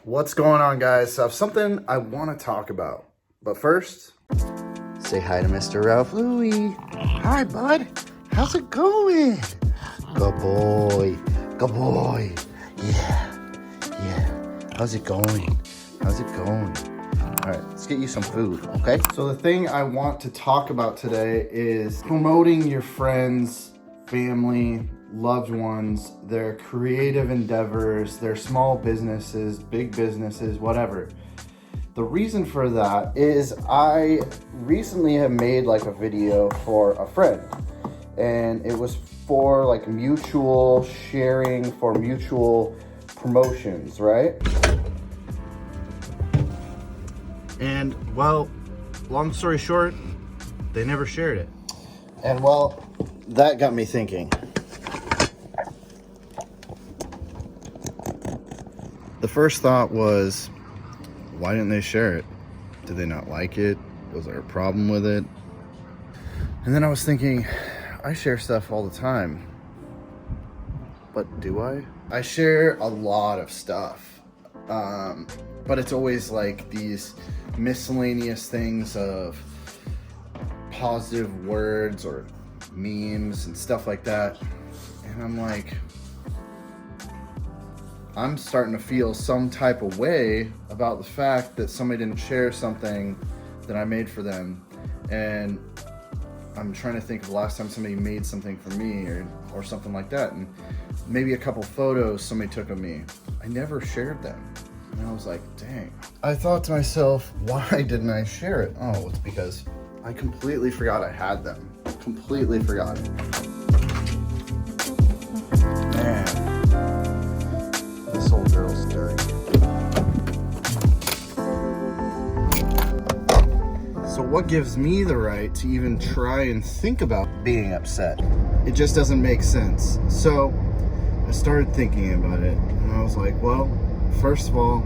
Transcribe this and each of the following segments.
What's going on, guys? So I have something I want to talk about. But first, say hi to Mr. Ralph Louie. Hi, bud. How's it going? Good boy. Good boy. Yeah. How's it going? How's it going? All right, let's get you some food, okay? So the thing I want to talk about today is promoting your friends, family, loved ones, their creative endeavors, their small businesses, big businesses, whatever. The reason for that is I recently have made like a video for a friend, and it was for like mutual sharing, for mutual promotions, right? And well, long story short, they never shared it. And well, that got me thinking. The first thought was, why didn't they share it? Did they not like it? Was there a problem with it? And then I was thinking, I share stuff all the time. But do I? I share a lot of stuff. But it's always like these miscellaneous things of positive words or memes and stuff like that. And I'm like, I'm starting to feel some type of way about the fact that somebody didn't share something that I made for them. And I'm trying to think of the last time somebody made something for me or something like that. And maybe a couple photos somebody took of me. I never shared them. And I was like, dang. I thought to myself, why didn't I share it? Oh, it's because I completely forgot I had them. Completely forgot it. Man. This old girl's dirty. So what gives me the right to even try and think about being upset? It just doesn't make sense. So I started thinking about it, and I was like, well, first of all,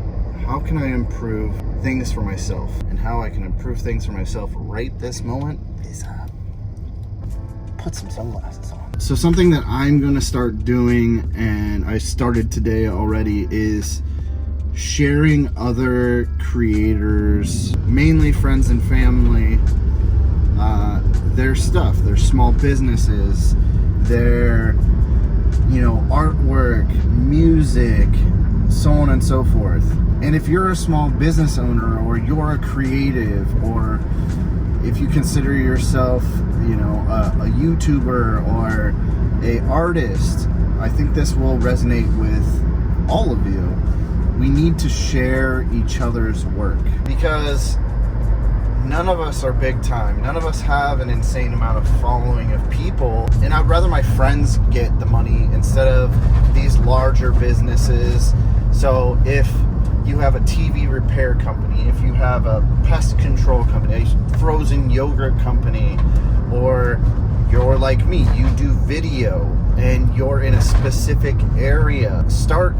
how can I improve things for myself? And how I can improve things for myself right this moment is put some sunglasses on. So something that I'm gonna start doing, and I started today already, is sharing other creators, mainly friends and family, their stuff, their small businesses, their, artwork, music, so on and so forth. And if you're a small business owner, or you're a creative, or if you consider yourself, a YouTuber or a artist, I think this will resonate with all of you. We need to share each other's work, because none of us are big time. None of us have an insane amount of following of people. And I'd rather my friends get the money instead of these larger businesses. So if you have a TV repair company, if you have a pest control company, a frozen yogurt company, or you're like me, you do video and you're in a specific area, start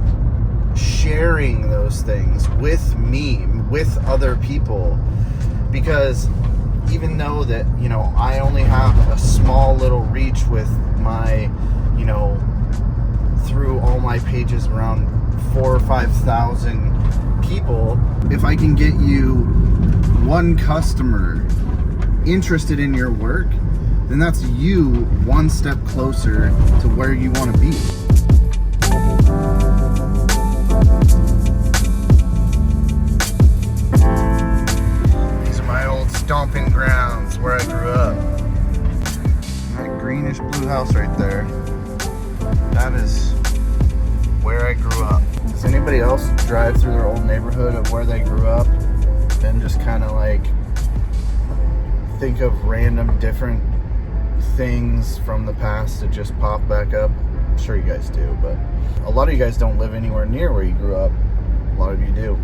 sharing those things with me, with other people. Because even though that, I only have a small little reach with my, through all my pages, around 4,000 or 5,000 people, if I can get you one customer interested in your work, then that's you one step closer to where you want to be. These are my old stomping grounds where I grew up. That greenish blue house right there, that is where I grew up. Does anybody else drive through their old neighborhood of where they grew up and just kind of like think of random different things from the past that just pop back up? I'm sure you guys do, but a lot of you guys don't live anywhere near where you grew up. A lot of you do.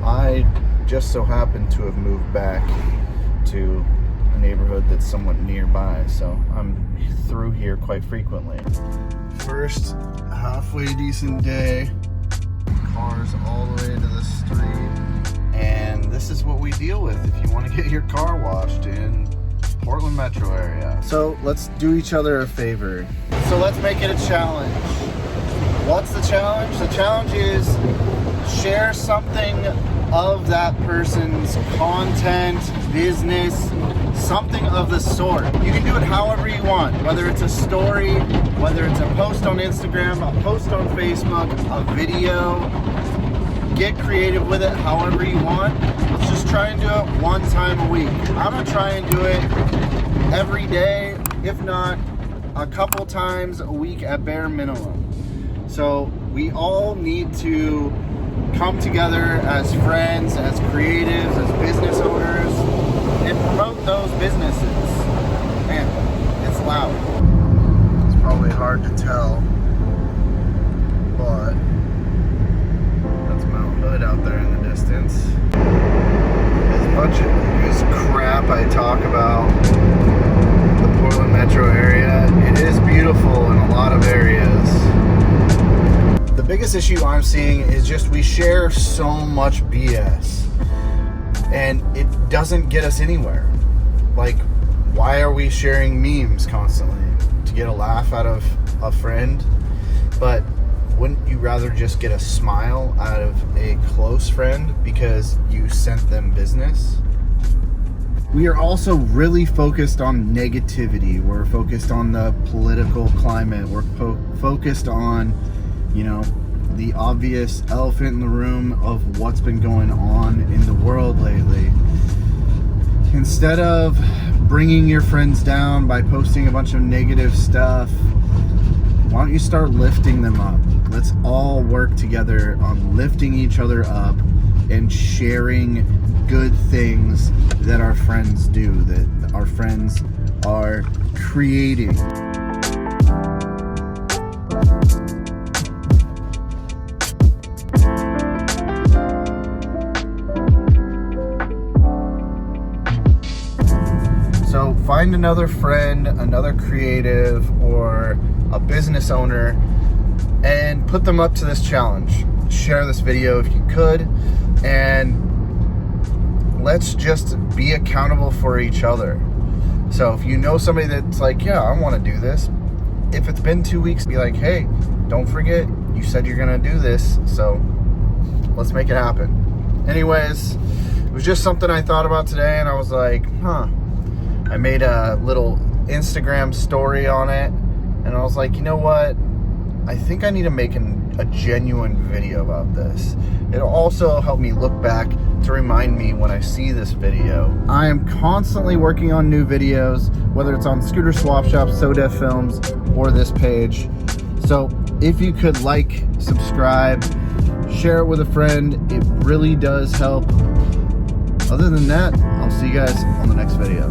I just so happen to have moved back to a neighborhood that's somewhat nearby, so I'm through here quite frequently. First halfway decent day, cars all the way to the street, and this is what we deal with if you want to get your car washed in Portland metro area. So let's do each other a favor. So let's make it a challenge. What's the challenge? The challenge is share something of that person's content, business, something of the sort. You can do it however you want, whether it's a story, whether it's a post on Instagram, a post on Facebook, a video. Get creative with it however you want. Let's just try and do it one time a week. I'm gonna try and do it every day, if not a couple times a week at bare minimum. So we all need to come together as friends, as creatives, as business owners, and promote those businesses. Man, it's loud. It's probably hard to tell, but that's Mount Hood out there in the distance. As much as crap I talk about the Portland metro area, it is beautiful in a lot of areas. The biggest issue I'm seeing is just we share so much BS and it doesn't get us anywhere. Like, why are we sharing memes constantly? To get a laugh out of a friend? But wouldn't you rather just get a smile out of a close friend because you sent them business? We are also really focused on negativity. We're focused on the political climate. We're focused on, you know, the obvious elephant in the room of what's been going on in the world lately. Instead of bringing your friends down by posting a bunch of negative stuff, why don't you start lifting them up? Let's all work together on lifting each other up and sharing good things that our friends do, that our friends are creating. So find another friend, another creative, or a business owner and put them up to this challenge. Share this video if you could, and let's just be accountable for each other. So if you know somebody that's like, yeah, I want to do this, if it's been 2 weeks, be like, hey, don't forget, you said you're gonna do this, so let's make it happen. Anyways, it was just something I thought about today, and I was like, I made a little Instagram story on it, and I was like, you know what? I think I need to make a genuine video about this. It'll also help me look back to remind me when I see this video. I am constantly working on new videos, whether it's on Scooter Swap Shop, Soda Films, or this page. So if you could like, subscribe, share it with a friend, it really does help. Other than that, I'll see you guys on the next video.